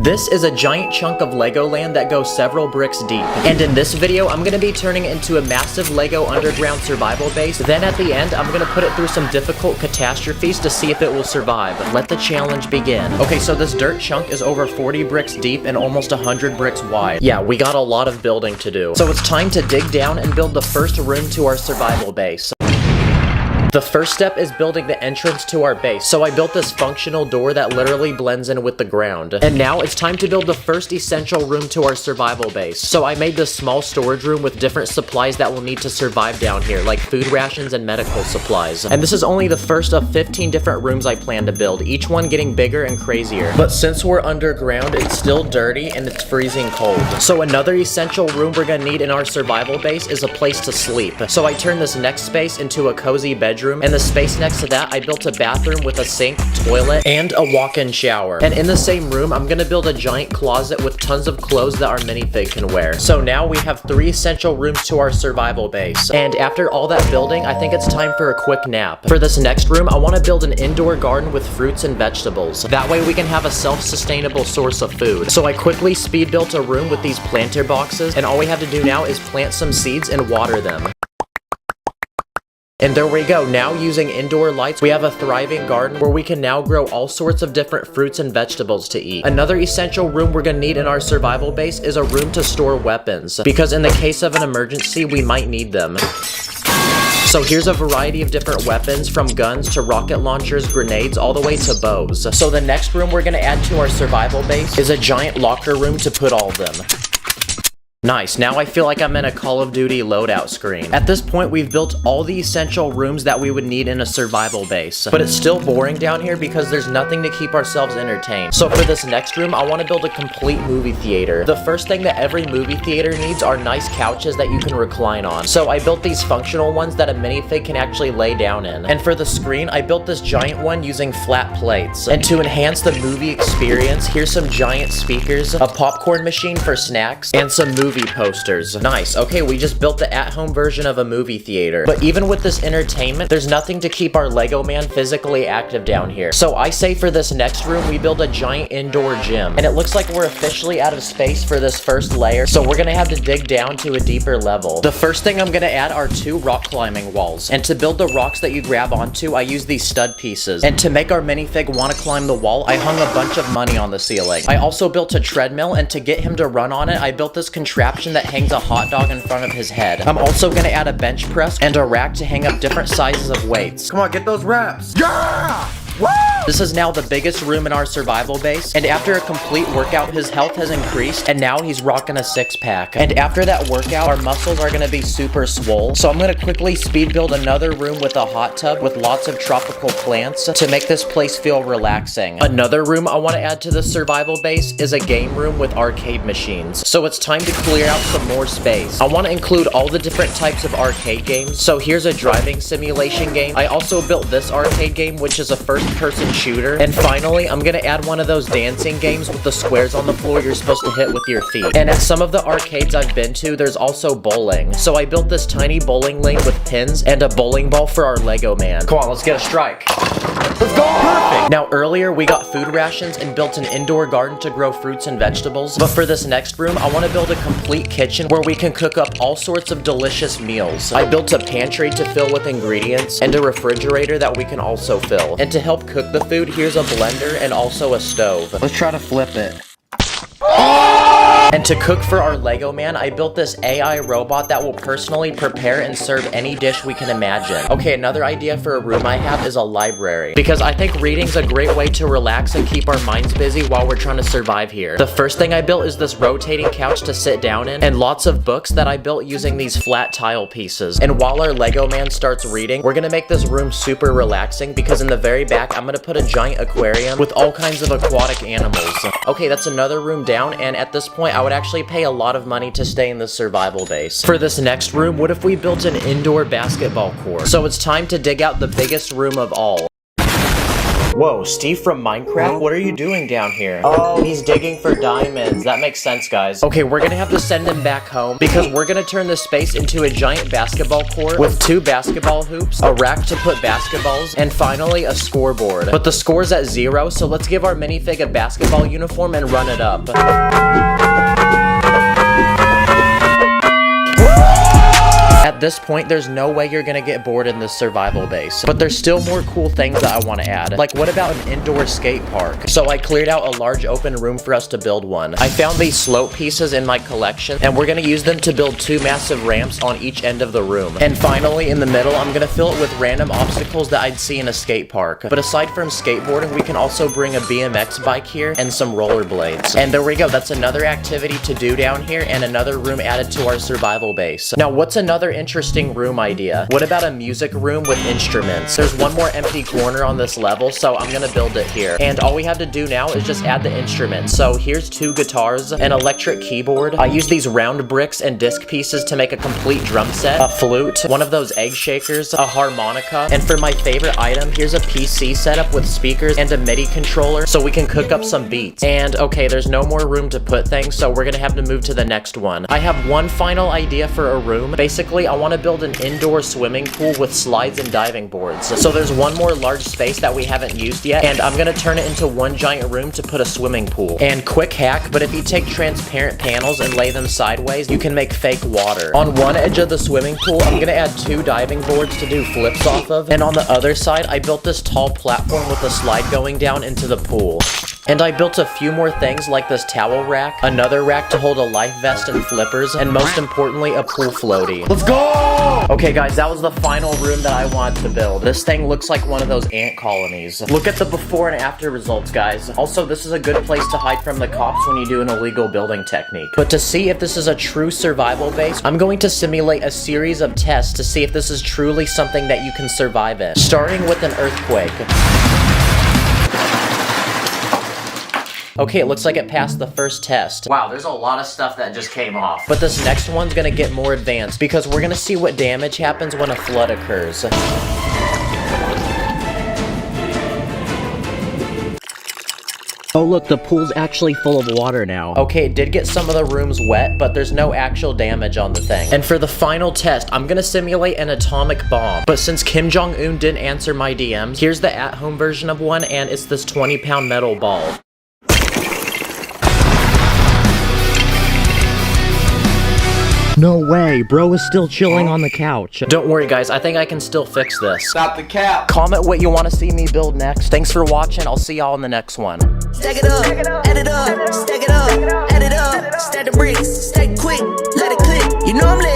This is a giant chunk of Lego land that goes several bricks deep. And in this video, I'm gonna be turning it into a massive Lego underground survival base. Then at the end, I'm gonna put it through some difficult catastrophes to see if it will survive. Let the challenge begin. Okay, so this dirt chunk is over 40 bricks deep and almost 100 bricks wide. Yeah, we got a lot of building to do. So it's time to dig down and build the first room to our survival base. The first step is building the entrance to our base, so I built this functional door that literally blends in with the ground. And now it's time to build the first essential room to our survival base. So I made this small storage room with different supplies that we'll need to survive down here, like food rations and medical supplies. And this is only the first of 15 different rooms I plan to build, each one getting bigger and crazier. But since we're underground, it's still dirty and it's freezing cold. So another essential room we're gonna need in our survival base is a place to sleep. So I turned this next space into a cozy bedroom. And the space next to that, I built a bathroom with a sink, toilet, and a walk-in shower. And in the same room, I'm gonna build a giant closet with tons of clothes that our minifig can wear. So now we have 3 essential rooms to our survival base. And after all that building, I think it's time for a quick nap. For this next room, I wanna build an indoor garden with fruits and vegetables. That way we can have a self-sustainable source of food. So I quickly speed built a room with these planter boxes, and all we have to do now is plant some seeds and water them. And there we go. Now using indoor lights, we have a thriving garden where we can now grow all sorts of different fruits and vegetables to eat. Another essential room we're gonna need in our survival base is a room to store weapons, because in the case of an emergency, we might need them. So here's a variety of different weapons, from guns to rocket launchers, grenades, all the way to bows. So the next room we're gonna add to our survival base is a giant locker room to put all of them. Nice, now I feel like I'm in a Call of Duty loadout screen. At this point, we've built all the essential rooms that we would need in a survival base. But it's still boring down here because there's nothing to keep ourselves entertained. So for this next room, I want to build a complete movie theater. The first thing that every movie theater needs are nice couches that you can recline on. So I built these functional ones that a minifig can actually lay down in. And for the screen, I built this giant one using flat plates. And to enhance the movie experience, here's some giant speakers, a popcorn machine for snacks, and some movie posters. Nice. Okay, we just built the at-home version of a movie theater. But even with this entertainment, there's nothing to keep our Lego man physically active down here. So I say for this next room, we build a giant indoor gym. And it looks like we're officially out of space for this first layer, so we're gonna have to dig down to a deeper level. The first thing I'm gonna add are 2 rock climbing walls. And to build the rocks that you grab onto, I use these stud pieces. And to make our minifig want to climb the wall, I hung a bunch of money on the ceiling. I also built a treadmill, and to get him to run on it, I built this contraption that hangs a hot dog in front of his head. I'm also gonna add a bench press and a rack to hang up different sizes of weights. Come on, get those reps. Yeah! Woo! This is now the biggest room in our survival base, and after a complete workout, his health has increased, and now he's rocking a 6-pack. And after that workout, our muscles are gonna be super swole, so I'm gonna quickly speed build another room with a hot tub with lots of tropical plants to make this place feel relaxing. Another room I want to add to the survival base is a game room with arcade machines. So it's time to clear out some more space. I want to include all the different types of arcade games, so here's a driving simulation game. I also built this arcade game, which is a first-person shooter. And finally, I'm gonna add one of those dancing games with the squares on the floor you're supposed to hit with your feet. And at some of the arcades I've been to, there's also bowling. So I built this tiny bowling lane with pins and a bowling ball for our Lego man. Come on, let's get a strike. Let's go! Perfect! Now earlier, we got food rations and built an indoor garden to grow fruits and vegetables. But for this next room, I want to build a complete kitchen where we can cook up all sorts of delicious meals. I built a pantry to fill with ingredients and a refrigerator that we can also fill. And to help cook the food, here's a blender and also a stove. Let's try to flip it. And to cook for our Lego man, I built this AI robot that will personally prepare and serve any dish we can imagine. Okay, another idea for a room I have is a library, because I think reading's a great way to relax and keep our minds busy while we're trying to survive here. The first thing I built is this rotating couch to sit down in, and lots of books that I built using these flat tile pieces. And while our Lego man starts reading, we're gonna make this room super relaxing, because in the very back, I'm gonna put a giant aquarium with all kinds of aquatic animals. Okay, that's another room down, and at this point, I would actually pay a lot of money to stay in this survival base. For this next room, what if we built an indoor basketball court? So it's time to dig out the biggest room of all. Whoa, Steve from Minecraft? What are you doing down here? Oh, he's digging for diamonds. That makes sense, guys. Okay, we're gonna have to send him back home because we're gonna turn this space into a giant basketball court with 2 basketball hoops, a rack to put basketballs, and finally a scoreboard. But the score's at 0, so let's give our minifig a basketball uniform and run it up. At this point, there's no way you're gonna get bored in this survival base. But there's still more cool things that I want to add. Like, what about an indoor skate park? So I cleared out a large open room for us to build one. I found these slope pieces in my collection, and we're gonna use them to build 2 massive ramps on each end of the room. And finally, in the middle, I'm gonna fill it with random obstacles that I'd see in a skate park. But aside from skateboarding, we can also bring a BMX bike here and some rollerblades. And there we go, that's another activity to do down here and another room added to our survival base. Now, what's another interesting room idea? What about a music room with instruments? There's one more empty corner on this level, so I'm gonna build it here. And all we have to do now is just add the instruments. So here's 2 guitars, an electric keyboard. I use these round bricks and disc pieces to make a complete drum set, a flute, one of those egg shakers, a harmonica, and for my favorite item, here's a PC setup with speakers and a MIDI controller so we can cook up some beats. And okay, there's no more room to put things, so we're gonna have to move to the next one. I have one final idea for a room. Basically, I want to build an indoor swimming pool with slides and diving boards. So there's one more large space that we haven't used yet, and I'm gonna turn it into one giant room to put a swimming pool. And quick hack, but if you take transparent panels and lay them sideways, you can make fake water. On one edge of the swimming pool, I'm gonna add 2 diving boards to do flips off of, and on the other side, I built this tall platform with a slide going down into the pool. And I built a few more things like this towel rack, another rack to hold a life vest and flippers, and most importantly, a pool floaty. Let's go! Okay guys, that was the final room that I wanted to build. This thing looks like one of those ant colonies. Look at the before and after results, guys. Also, this is a good place to hide from the cops when you do an illegal building technique. But to see if this is a true survival base, I'm going to simulate a series of tests to see if this is truly something that you can survive in. Starting with an earthquake. Okay, it looks like it passed the first test. Wow, there's a lot of stuff that just came off. But this next one's gonna get more advanced because we're gonna see what damage happens when a flood occurs. Oh look, the pool's actually full of water now. Okay, it did get some of the rooms wet, but there's no actual damage on the thing. And for the final test, I'm gonna simulate an atomic bomb. But since Kim Jong-un didn't answer my DMs, here's the at-home version of one, and it's this 20-pound metal ball. No way, bro is still chilling on the couch. Don't worry guys, I think I can still fix this. Stop the cap. Comment what you want to see me build next. Thanks for watching, I'll see y'all in the next one. Stack it up, add it up, stack it up, add it up, stack the bricks, stack quick, let it click, you know I'm lit.